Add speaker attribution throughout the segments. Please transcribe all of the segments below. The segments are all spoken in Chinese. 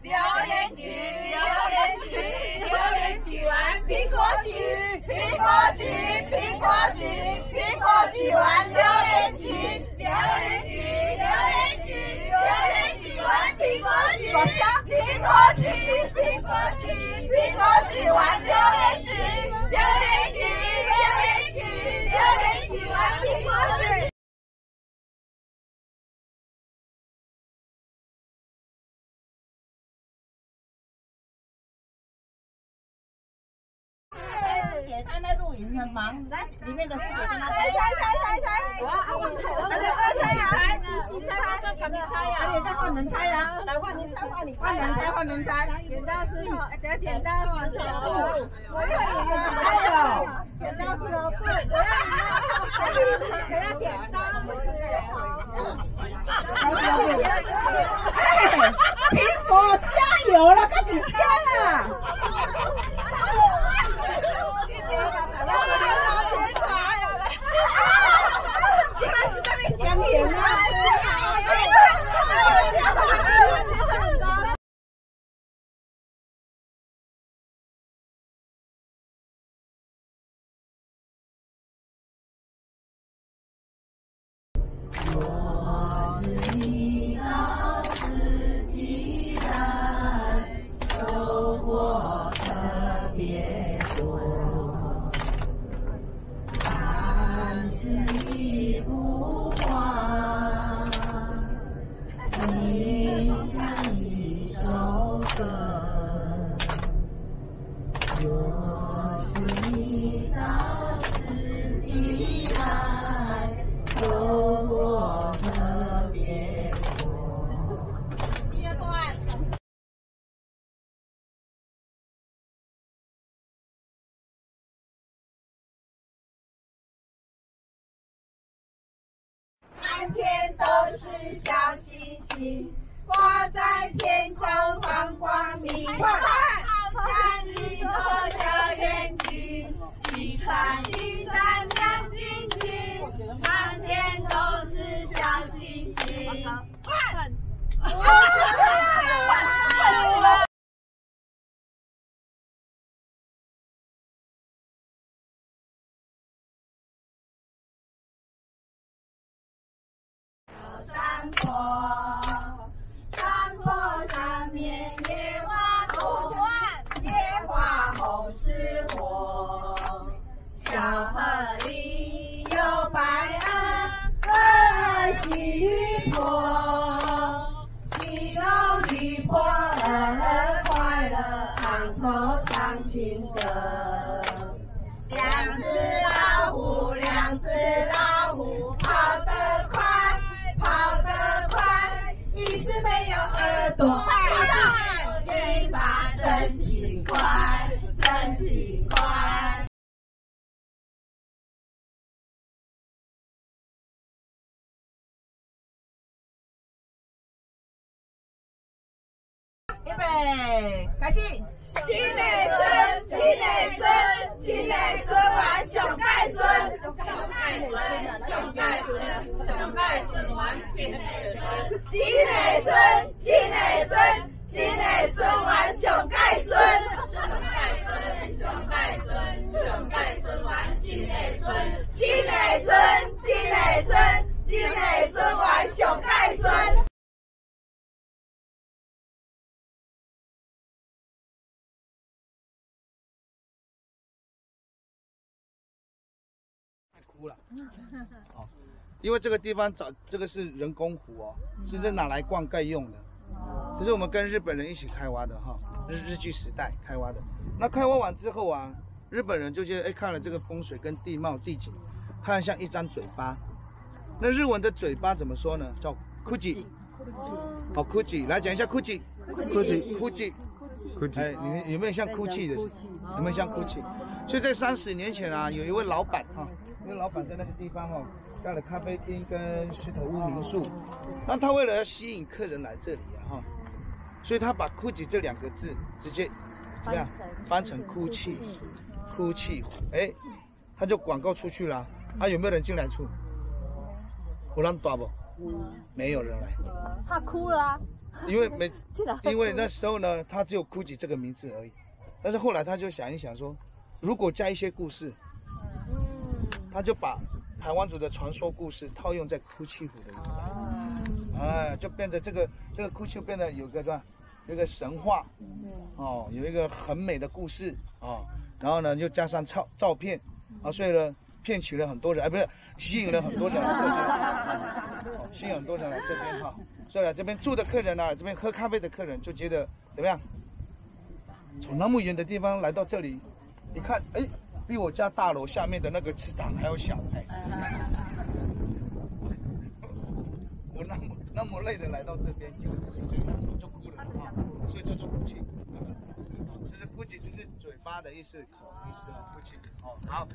Speaker 1: 榴莲曲，榴莲曲，榴莲曲玩苹果曲，苹果曲，苹果曲，苹果曲玩榴莲曲，榴莲曲，榴莲曲，榴莲曲玩苹果曲，苹果曲，苹果曲，苹果曲玩榴莲曲，榴莲曲，榴莲曲，榴莲曲玩苹果曲。
Speaker 2: 姐她在录影很忙，来里面的师姐跟她猜。
Speaker 1: 我要阿文猜，而且
Speaker 2: 再换人猜呀，
Speaker 1: 来换人猜，
Speaker 2: 换人猜。
Speaker 1: 剪刀石头，等下剪刀石头布，
Speaker 2: 我要你们猜哦。
Speaker 1: 剪刀石头布，我要剪刀
Speaker 2: 苹果加油了，赶紧签了。讲演啊！我是你老司机来，收获特别多，但是你不画，你像一首歌。我是你老司机来，收获特别多。第二段。满天都是小星星，挂在天空放光明。好像一座小圆景，一闪一闪亮晶晶，满天都是小星星。换！山坡上面野花红，野花红是火。小河里有白鹅，鹅戏渔婆，戏弄渔婆，鹅快乐，昂头唱情歌。两只老虎，两只老虎，跑得快。跑得快，一只没有耳朵，尾巴真轻快，真轻快。预备，开始。金内孙，金内孙，金内孙玩熊盖孙，熊盖孙，熊盖孙，熊盖孙玩金内孙，金内孙，金内孙，金内孙玩熊盖孙，熊盖孙，熊盖孙，熊盖孙玩金内孙，金内孙，金内孙，金内孙玩熊盖孙。
Speaker 3: 了，哦，因为这个地方这个是人工湖哦，是拿来灌溉用的，这是我们跟日本人一起开挖的哈，日据时代开挖的。那开挖完之后啊，日本人就觉得看了这个风水跟地貌地景，看像一张嘴巴。那日文的嘴巴怎么说呢？叫 kuji， 好 kuji， 来讲一下 kuji。哎，你有没有像哭泣的？有没有像哭泣？所以在30年前啊，有一位老板哈，一个老板在那个地方哈，盖了咖啡厅跟石头屋民宿。那他为了要吸引客人来这里啊哈，所以他把 “kuji” 这2个字直接怎么样翻成哭泣，哭泣。哎，他就广告出去了。啊，有没有人进来住？有人大不？没有人来。
Speaker 4: 怕哭了啊。
Speaker 3: 因为那时候呢，它只有 Gucci 这个名字而已。但是后来他就想一想说，如果加一些故事，他就把排湾族的传说故事套用在哭泣湖的里面，哎，就变得这个哭泣湖变得有一个神话，哦，有一个很美的故事啊，然后呢又加上照片啊，所以呢骗取了很多人，哎，不是吸引了很多人来这边，哦，吸引很多人来这边哈，所以来这边住的客人啊，这边喝咖啡的客人就觉得怎么样？从那么远的地方来到这里，一看，哎，比我家大楼下面的那个池塘还要小，哎，我那么累的来到这边，就只是这样就哭了啊，所以叫做哭泣。就是哭泣，只是嘴巴的意思，口的意思啊，哭泣。哦，好。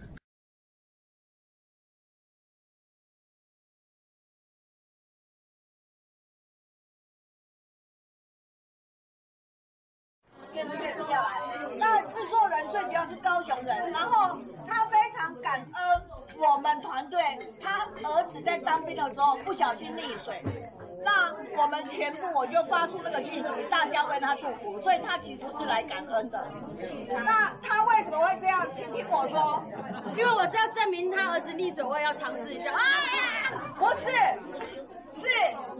Speaker 2: 那制作人最主要是高雄人，然后他非常感恩我们团队，他儿子在当兵的时候不小心溺水，那我们全部我就发出那个讯息，大家为他祝福，所以他其实是来感恩的。那他为什么会这样？请听我说，
Speaker 1: 因为我是要证明他儿子溺水，我也要尝试一下。
Speaker 2: 不是。是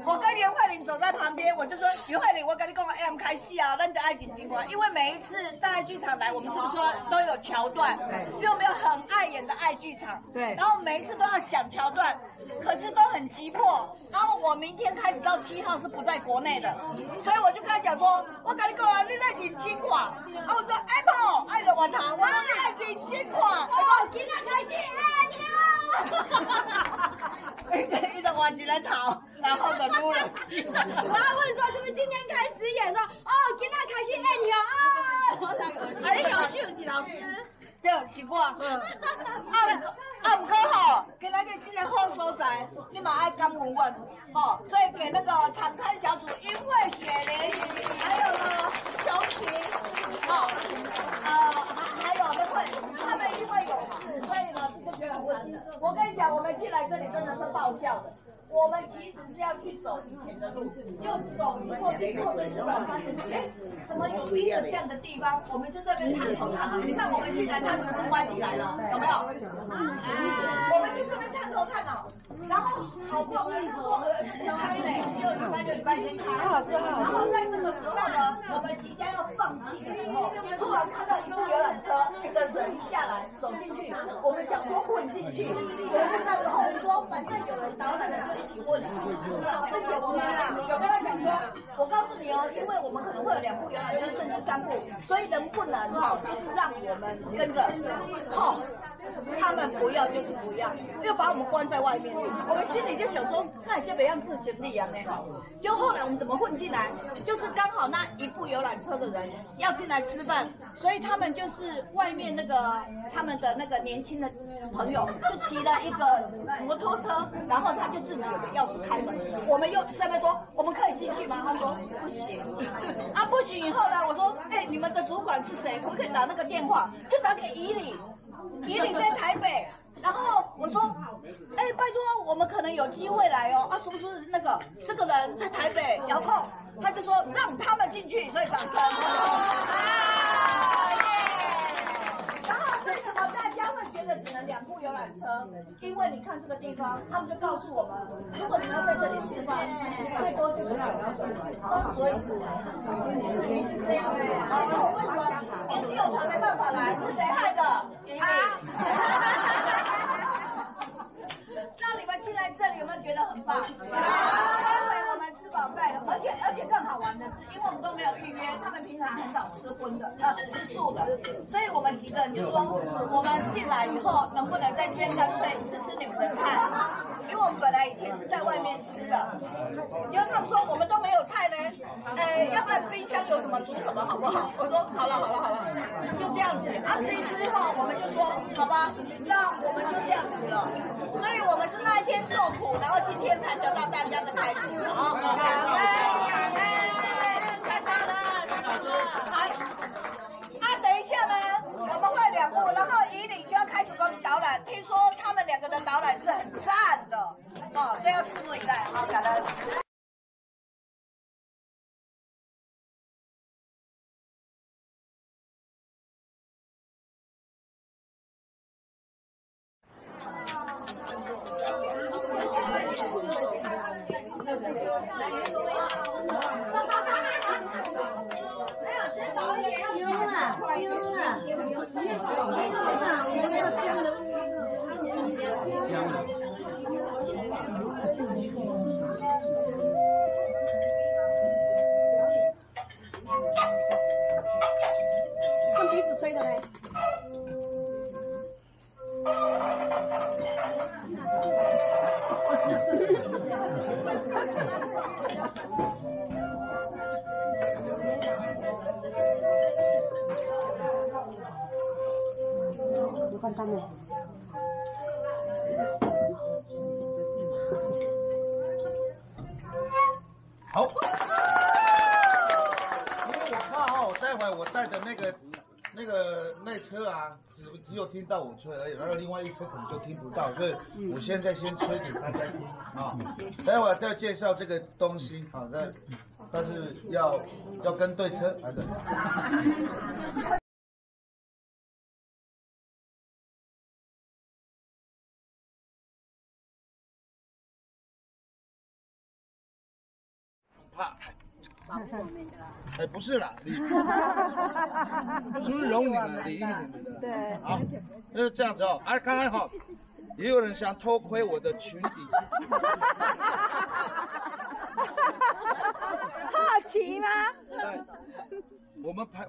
Speaker 2: 我跟袁慧玲走在旁边，我就说袁慧玲，我跟你讲，M 开戏啊，咱的爱情精华，因为每一次大爱剧场来，我们是不是说都有桥段？因为我们有很爱演的爱剧场，对，然后每一次都要想桥段，可是都很急迫。然后我明天开始到7号是不在国内的，所以我就跟他讲说，我跟你讲啊，你爱情精华，啊，我说 Apple 爱的我堂，我爱情精华，哦，今天开始一直往起来逃，然后就撸了。
Speaker 1: 我要问说，是不是今天开始演？说哦，今天开始演了啊！啊，你有秀是老师？
Speaker 2: 对，是我。唔过吼，今仔日这个好所在，你嘛爱感恩阮，哦，所以给那个场刊小组，因为雪莲鱼，还有呢熊琴，哦，还有那会，他们因为有事，所以呢就觉得很温暖。我跟你讲，我们进来这里真的是爆笑的。我们其实是要去走以前的路，就走过去后面突然发现，哎，怎么有一个这样的地方？我们就这边探头探脑。你看我们进来，它是不是关起来了？有没有？我们去这边探头探脑，然后好不容易开嘞，就礼拜天开。然后在这个时候呢，我们即将要放弃的时候，突然看到一部游览车，一个人下来走进去，我们想说混进去，有人在后面说，反正有人导览的就。一起问，而且我们有跟他讲说，我告诉你哦，因为我们可能会有2部游览车甚至3部，所以能不能哈，就是让我们跟着，哈，他们不要就是不要，又把我们关在外面，我们心里就想说，那你这边样子行李啊呢？就后来我们怎么混进来？就是刚好那1部游览车的人要进来吃饭，所以他们就是外面那个他们的那个年轻的朋友就骑了一个摩托车，然后他就自己有个钥匙开门，我们又在那边说我们可以进去吗？他说不行，啊不行。以后呢，我说哎，你们的主管是谁？可不可以打那个电话？就打给宜里，宜里在台北。然后我说，哎，拜托，我们可能有机会来哦，啊，是不是那个这个人在台北遥控？他就说让他们进去，所以掌声。然后为什么大家会觉得只能2部游览车？因为你看这个地方，他们就告诉我们，如果你要在这里吃饭，最多就是90个人，所以是这样。然后为什么年轻有团没办法来？是谁害的？那你们进来这里有没有觉得很棒？待会我们吃饱饭了，而且更好玩的是，因为我们都没有预约，他们平常很少吃荤的，吃素的，所以我们几个人就说，我们进来以后能不能在这边干脆吃你们的菜？因为我们本来以前是在外面吃的，结果他们说我们都没有菜呢，要不然冰箱有什么煮什么好不好？我说好了，就这样子。啊，吃一之后我们就说好吧，那我们就这样子了。所以我们是那一天受苦，然后今天才得到大家的开心。好，等一下呢，我们会2部，然后宜里就要开始跟导览。听说他们2个的导览是很赞的，哦，所以要拭目以待。好，感恩。用鼻子吹的嘞。你看他们。
Speaker 3: 好。因为我怕哦，待会我带的那车啊，只有听到我吹而已，然后另外一车可能就听不到，所以我现在先吹给大家听啊。待会再介绍这个东西啊，但是要跟对车来的。怕。哎，不是啦，尊荣你们，礼义你们的。对，好，就是这样子哦。啊，刚刚好，也有人想偷窥我的裙底。
Speaker 2: 好奇吗？
Speaker 3: 对。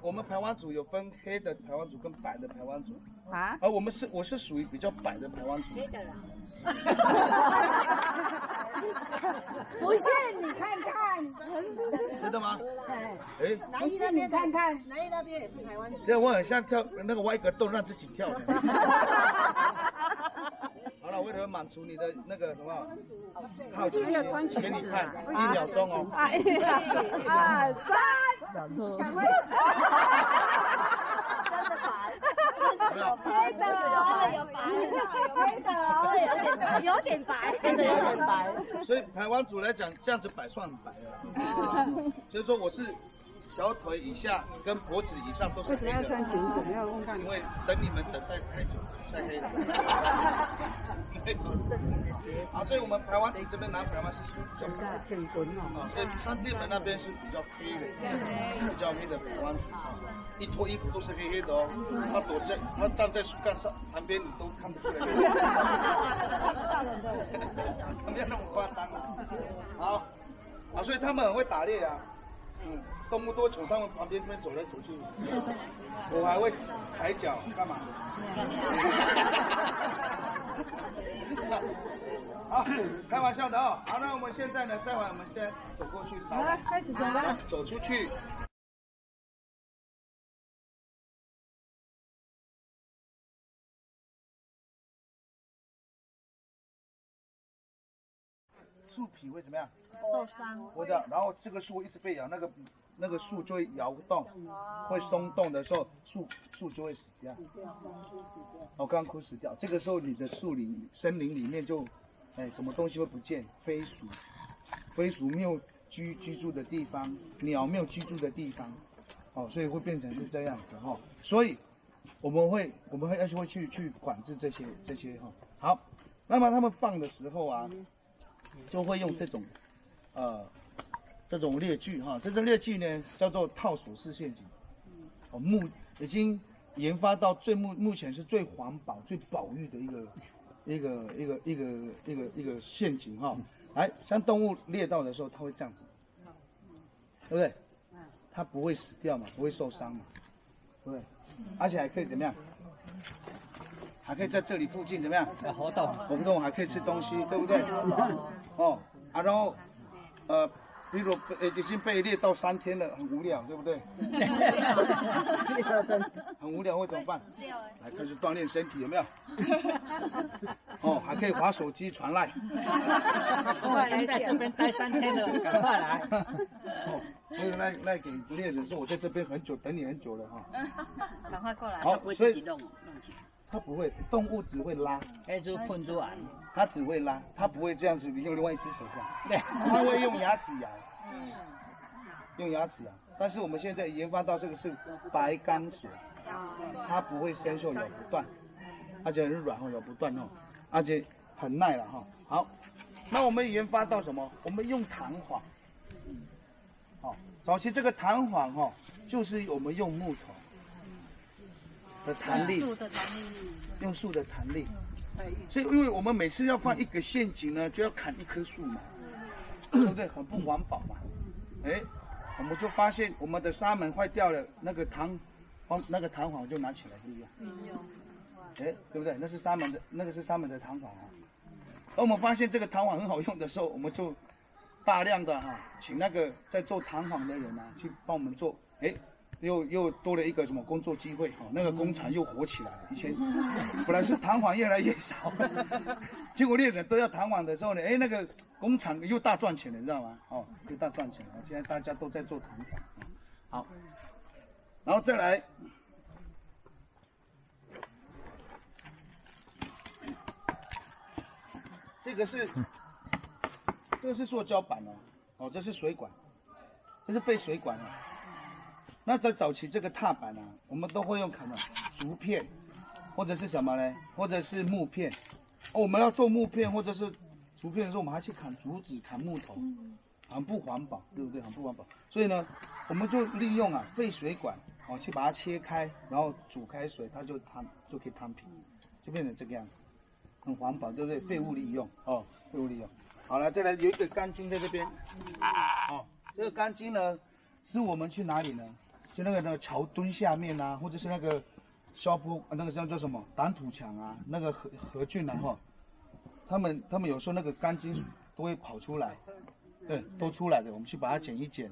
Speaker 3: 我们排湾族有分黑的排湾族跟白的排湾族啊，而我是属于比较白的排湾族。
Speaker 2: 不信你看看，
Speaker 3: 真的吗？
Speaker 2: 哎，
Speaker 3: 不
Speaker 2: 信你看看，南艺那边也是排湾族。
Speaker 3: 这我很像跳那个挖一个洞让自己跳。好了，为了满足你的那个什么好奇心，给你看1秒钟哦。1、
Speaker 2: 2、3，赶快！真的白，黑的，有白，黑的，有点白，真的有点白。
Speaker 3: 所以台湾族来讲，这样子摆算很白了。所以说我是小腿以下跟脖子以上都是黑的。为什么要穿裙子？没有问看。因为等你们等待太久，晒黑了。好，所以我们台湾这边南台湾是属于比较浅浑哦，所以山地门那边是比较黑的，比较黑的台湾，一脱衣服都是黑黑的哦。他站在树干上旁边，你都看不出来。没有那么夸张啊。好，啊，所以他们很会打猎啊。动物多从他们旁边走来走去，我还会踩脚干嘛？好，开玩笑的哦。好，那我们现在呢，待会我们先走过去，好了，
Speaker 2: 开始走了，
Speaker 3: 走出去。树皮会怎么样？
Speaker 2: 受伤。
Speaker 3: 会的，然后这个树一直被咬，那个树就会摇动，会松动的时候，树就会死掉。我刚枯死掉，这个时候你的森林里面就，什么东西会不见？飞鼠没有居住的地方，鸟没有居住的地方，所以会变成是这样子哈。所以我们会去管制这些哈。好，那么他们放的时候啊，就会用这种猎具哈，这种猎具呢叫做套索式陷阱，已经研发到目前是最环保、最保育的一个陷阱哈。来，像动物猎到的时候，它会这样子，对不对？它不会死掉嘛，不会受伤嘛，对不对？而且还可以怎么样？还可以在这里附近怎么样？活动还可以吃东西，对不对？然后比如已经被猎到3天了，很无聊，对不对？很无聊会怎么办？来开始锻炼身体，有没有？还可以滑手机传赖。
Speaker 4: 我已经在这边待3天了，赶快来。
Speaker 3: 所以赖给猎人说，我在这边很久，等你很久了哈。
Speaker 4: 赶快过来。
Speaker 3: 好，所以
Speaker 4: 弄
Speaker 3: 它不会，动物只会拉，它只会拉，它不会这样子，你用另外一只手这样，对，它会用牙齿咬，用牙齿咬。但是我们现在研发到这个是白钢索，它不会生锈，咬不断，而且很软哦，咬不断哦，而且很耐了哈。好，那我们研发到什么？我们用弹簧。好，早期这个弹簧哈，就是我们用木头的弹力，用树的弹力。所以，因为我们每次要放一个陷阱呢，就要砍一棵树嘛，对不对？很不环保嘛。哎，我们就发现我们的纱门坏掉了，那个弹簧我就拿起来利用。哎，对不对？那是纱门的弹簧啊。而我们发现这个弹簧很好用的时候，我们就大量的请那个在做弹簧的人去帮我们做。哎。又多了一个什么工作机会那个工厂又火起来了。以前本来是弹簧越来越少，结果猎人都要弹簧的时候呢，那个工厂又大赚钱了，你知道吗？又大赚钱了。现在大家都在做弹簧。好，然后再来，这个是塑胶板这是水管，这是废水管那在早期这个踏板我们都会用什么竹片，或者是什么呢？或者是木片。我们要做木片或者是竹片的时候，我们还去砍竹子、砍木头，很不环保，对不对？很不环保。所以呢，我们就利用废水管去把它切开，然后煮开水，它就可以摊平，就变成这个样子，很环保，对不对？废物利用废物利用。好了，再来有一个钢筋在这边，这个钢筋呢，是我们去哪里呢？就那个桥墩下面或者是那个消波那个叫什么挡土墙那个河郡他们有时候那个钢筋都会跑出来，对，都出来的，我们去把它剪一剪，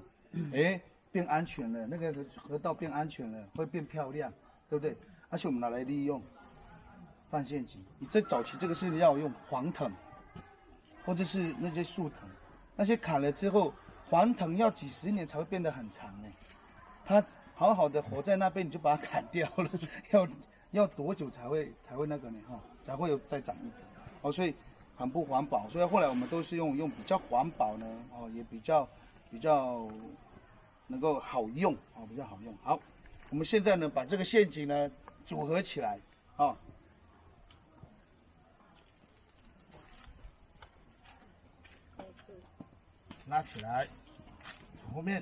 Speaker 3: 变安全了，那个河道变安全了，会变漂亮，对不对？而且我们拿来利用放陷阱。你在早期这个是要用黄藤，或者是那些树藤，那些砍了之后，黄藤要几十年才会变得很长它好好的活在那边，你就把它砍掉了，要多久才会那个呢？才会有再长一点所以很不环保。所以后来我们都是用比较环保呢也比较能够好用比较好用。好，我们现在呢把这个陷阱呢组合起来拉起来，后面。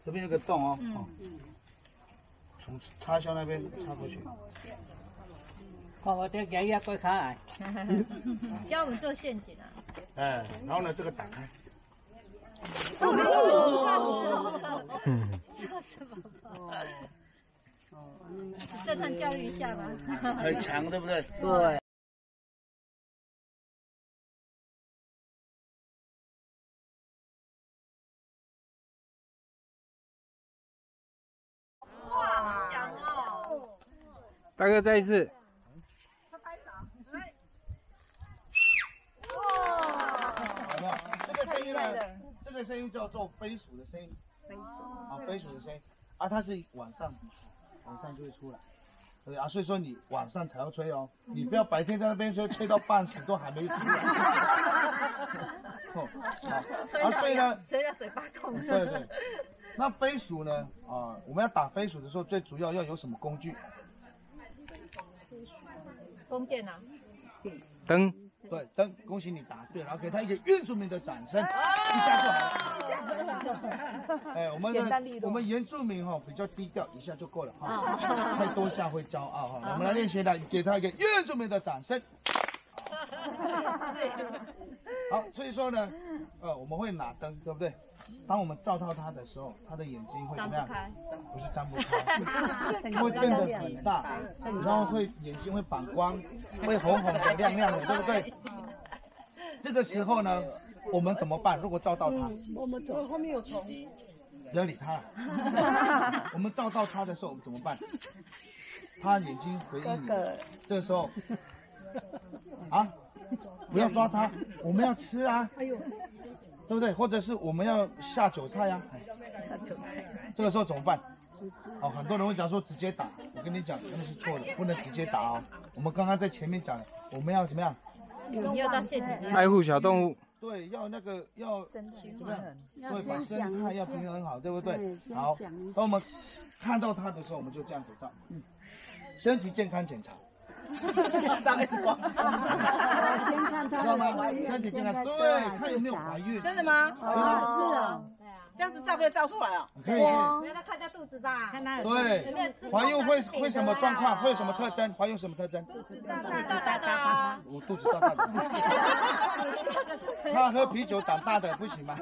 Speaker 3: 这边有个洞从插销那边插过去。
Speaker 4: 我这给一个开。
Speaker 5: 教我们做陷阱
Speaker 3: 然后呢，这个打开。
Speaker 5: 这算教育一下吗？
Speaker 3: 很强，对不对？
Speaker 2: 对。
Speaker 6: 大哥，再一次。
Speaker 3: 哇！这个声音呢？这个声音叫做飞鼠的声音。飞鼠的声音它是晚上就会出来。对所以说你晚上才要吹你不要白天在那边吹到半死都还没出来。所以呢，
Speaker 5: 吹到嘴巴痛。
Speaker 3: 对。那飞鼠呢？我们要打飞鼠的时候，最主要有什么工具？
Speaker 5: 供电
Speaker 6: 灯。
Speaker 3: 对，灯。恭喜你答对，然后给他一个原住民的掌声，一下就好了。我们原住民比较低调，一下就够了太多下会骄傲我们来练习的，给他一个原住民的掌声。好，所以说呢，我们会拿灯，对不对？当我们照到它的时候，它的眼睛会怎么样？不是张不开，会变得很大，然后眼睛会反光，会红红的、亮亮的，对不对？这个时候呢，我们怎么办？如果照到它，
Speaker 2: 我们后面有虫，
Speaker 3: 不要理它。我们照到它的时候，我们怎么办？它眼睛回应你，这个时候不要抓它，我们要吃对不对？或者是我们要下酒菜这个时候怎么办？很多人会讲说直接打，我跟你讲那是错的，不能直接打我们刚刚在前面讲，我们要怎么样？
Speaker 5: 要到陷阱。
Speaker 6: 爱护小动物。
Speaker 3: 对，要怎么样？对，把生态要平衡好，对不对？好，当我们看到它的时候，我们就这样子照。身体健康检查。
Speaker 2: 照 X 光，
Speaker 7: 先看他
Speaker 3: 知道吗？身体健康，对，看有没有怀孕。
Speaker 2: 真的吗？
Speaker 7: 是啊，
Speaker 2: 这样子照片照出来哦。
Speaker 3: 可以。
Speaker 5: 让他看一下肚子吧，
Speaker 4: 看他
Speaker 3: 对，怀孕会什么状况？会有什么特征？怀孕什么特征？
Speaker 5: 大的，
Speaker 3: 我肚子大大的。他喝啤酒长大的不行吗？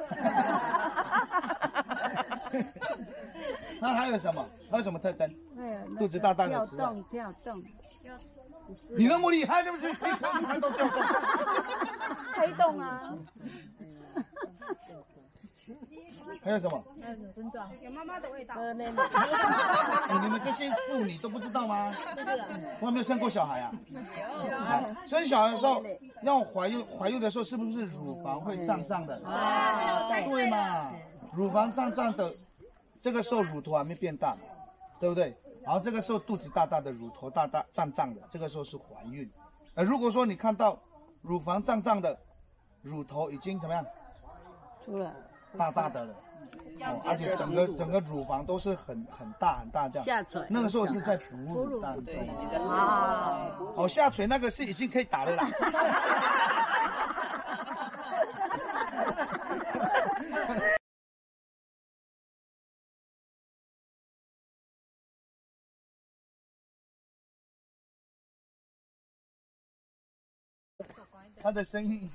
Speaker 3: 那还有什么？还有什么特征？肚子大大的
Speaker 7: 跳
Speaker 3: 之外。
Speaker 7: 动跳动，
Speaker 3: 你那么厉害，是不是？可以看到跳动。
Speaker 7: 推动啊！
Speaker 3: 还有什么？
Speaker 5: 还有什么症状？
Speaker 7: 有妈妈的味道。
Speaker 3: 你们这些妇女都不知道吗？我有没有生过小孩啊？有。生小孩的时候，要怀孕的时候，是不是乳房会胀胀的？对嘛？乳房胀胀的，这个时候乳头还没变大，对不对？然后这个时候肚子大大的，乳头大大胀胀的，这个时候是怀孕。如果说你看到乳房胀胀的，乳头已经怎么样？
Speaker 7: 出了。
Speaker 3: 大大的了。而且整个乳房都是很大这样，
Speaker 7: 下垂，
Speaker 3: 那个时候是在哺乳当中
Speaker 7: 啊。
Speaker 3: 哦，下垂那个是已经可以打了啦。他的声音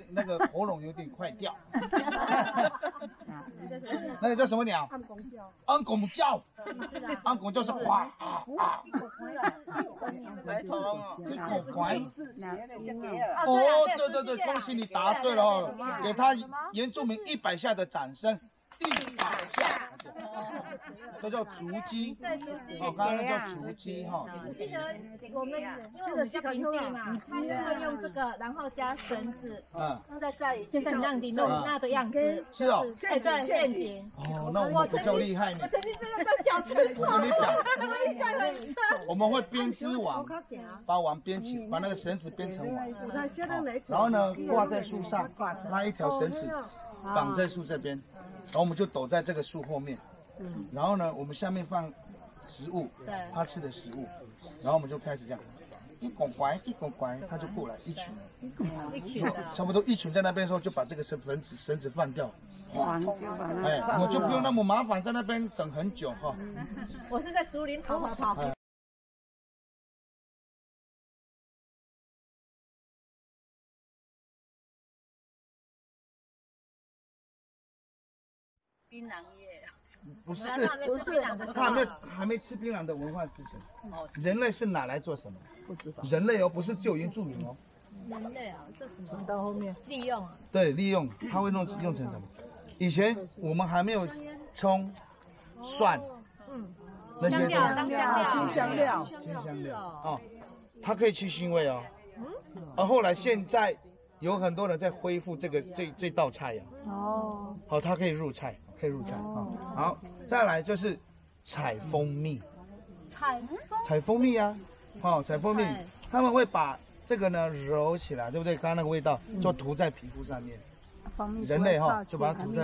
Speaker 3: 那个喉咙有点快掉。那个叫什么鸟？安公叫。安公叫。安公叫是呱啊啊。
Speaker 2: 白头哦。
Speaker 3: 哦，对，恭喜你答对了哦，给他原住民100下的掌声。100下。这叫竹鸡。
Speaker 5: 对，竹鸡。
Speaker 3: 哦，刚刚那叫竹鸡哈。
Speaker 5: 记得我们因为我们比较平地嘛，他是会用这个，然后加绳子，放在这里，就像你让你弄那个样子。
Speaker 3: 是哦。
Speaker 5: 对，陷阱。
Speaker 3: 哦，那我们比较厉害呢。
Speaker 5: 我曾经这个在小村
Speaker 3: 我跟你讲，
Speaker 5: 我印象很深。
Speaker 3: 我们会编织网，把网编起，把那个绳子编成网，然后呢挂在树上，拉一条绳子绑在树这边，然后我们就躲在这个树后面，然后呢我们下面放食物，它吃的食物，然后我们就开始这样。一拱拐，他就过来一群，差不多一群在那边的时候，就把这个绳子放掉，我就不用那么麻烦在那边等很久哈。
Speaker 5: 我是在竹林跑。
Speaker 7: 槟榔叶。
Speaker 3: 不是，
Speaker 5: 他
Speaker 3: 还没吃槟榔的文化之前，人类是拿来做什么？不知道。人类哦，不是只有原住民哦。
Speaker 5: 人类啊，这什么？到后面利用啊。
Speaker 3: 对，利用，它会用成什么？以前我们还没有葱、蒜，那些
Speaker 7: 香料
Speaker 3: 哦，它可以去腥味哦。而后来现在有很多人在恢复这道菜呀。哦。好，它可以入菜。好，再来就是采蜂蜜。采蜂蜜啊，采蜂蜜，他们会把这个呢揉起来，对不对？刚刚那个味道就涂在皮肤上面。人类就把它涂在，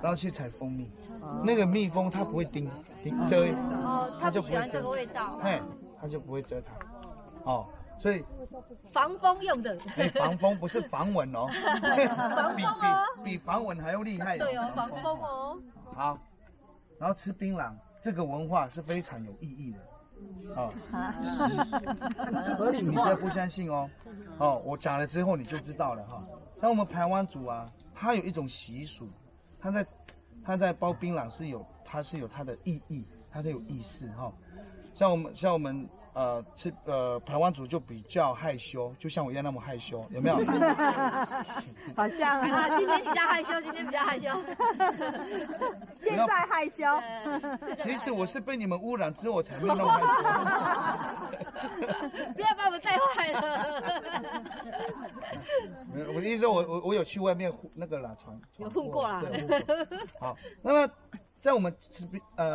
Speaker 3: 然后去采蜂蜜。那个蜜蜂它不会蛰，
Speaker 5: 它就不喜欢这个味道，
Speaker 3: 它就不会蛰它。哦，所以
Speaker 5: 防风用的。
Speaker 3: 防风不是防蚊哦，
Speaker 5: 防风哦，
Speaker 3: 比防蚊还要厉害。
Speaker 5: 对哦，防风哦。
Speaker 3: 好，然后吃槟榔，这个文化是非常有意义的。你不要不相信哦。我讲了之后你就知道了哈。像我们排湾族啊，它有一种习俗，它在包槟榔它是有它的意义，它都有意思哈。像我们排湾族就比较害羞，就像我一样那么害羞，有没有？
Speaker 7: 好像
Speaker 5: 啊，今天比较害羞，
Speaker 7: 现在害羞。
Speaker 3: 其实我是被你们污染之后我才没有那么害
Speaker 5: 羞。不要把我们带坏了。
Speaker 3: 我的意思说，我有去外面那个啦，
Speaker 5: 有混过啦。
Speaker 3: 好，那么在我们吃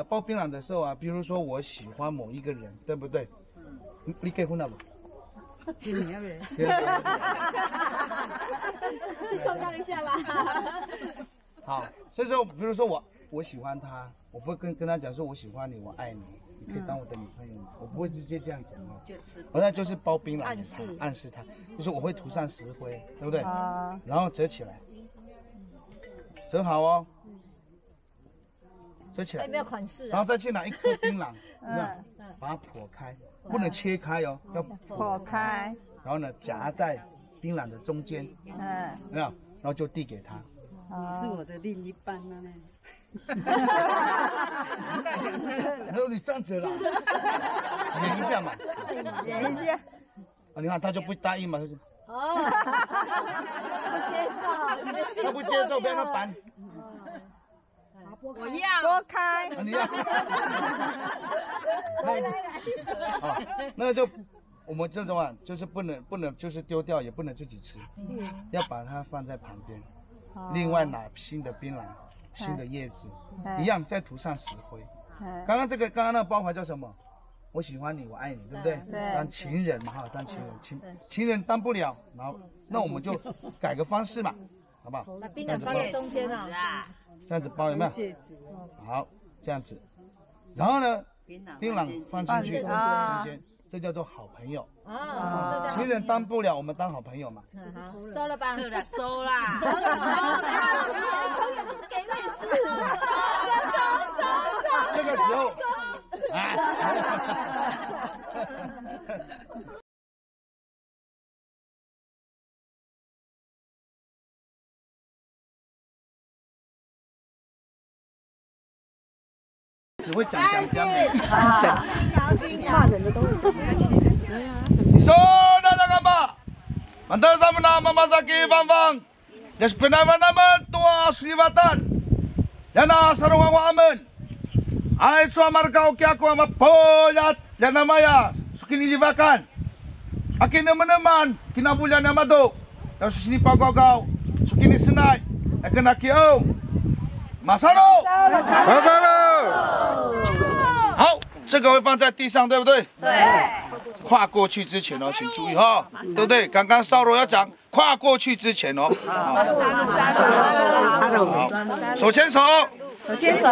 Speaker 3: 包槟榔的时候啊，比如说我喜欢某一个人，对不对？你结婚了不？
Speaker 7: 你要不要？
Speaker 5: 去碰撞一下吧。
Speaker 3: 好，所以说，比如说我喜欢他，我不会跟他讲说我喜欢你，我爱你，你可以当我的女朋友吗？我不会直接这样讲哦。我那就是包槟榔，暗示他，就是我会涂上石灰，对不对？然后折起来，折好哦，折起来。
Speaker 5: 有没有款式？
Speaker 3: 然后再去拿一颗槟榔，把它剖开，不能切开哦，要
Speaker 7: 破开。
Speaker 3: 然后呢，夹在槟榔的中间，有没有？然后就递给他。
Speaker 8: 你是我的另一半了呢。
Speaker 3: 然后你站着啦，演一下嘛，
Speaker 7: 演一下。
Speaker 3: 啊，你看他就不答应嘛，他就他不接受，不要他搬。
Speaker 7: 我要拨开。
Speaker 3: 你要。来，啊，那就我们这种啊，就是不能就是丢掉，也不能自己吃，要把它放在旁边。另外拿新的槟榔、新的叶子，一样再涂上石灰。刚刚那个包牌叫什么？我喜欢你，我爱你，对不对？当情人嘛哈，当情人，情人当不了，然后那我们就改个方式嘛，好不好？
Speaker 5: 把槟榔放在中间啊，
Speaker 3: 这样子包有没有？好，这样子，然后呢，槟榔放进去中间。这叫做好朋友啊！情人当不了，我们当好朋友嘛。
Speaker 5: 收了吧，
Speaker 8: 对了，收啦。
Speaker 5: 朋友都不给面子，收。
Speaker 3: 这个时候，只会讲美。
Speaker 7: 骂人的都会讲。
Speaker 3: So na ba? Mantap sama nama Masaki Bambang. Des penama-nama tua Srivatan. Yana sarunga wa amen. Ai sua markau ki aku ama poyat yana maya sukini divakan. Akin meneman kina bulan amado. Dan sini pagau sukini senai. Akan akiau. Masalo. 好，这个会放在地上，对不对？对。跨过去之前哦，请注意哈，对不对？刚刚烧肉要讲跨过去之前哦。好，手牵手。手牵手。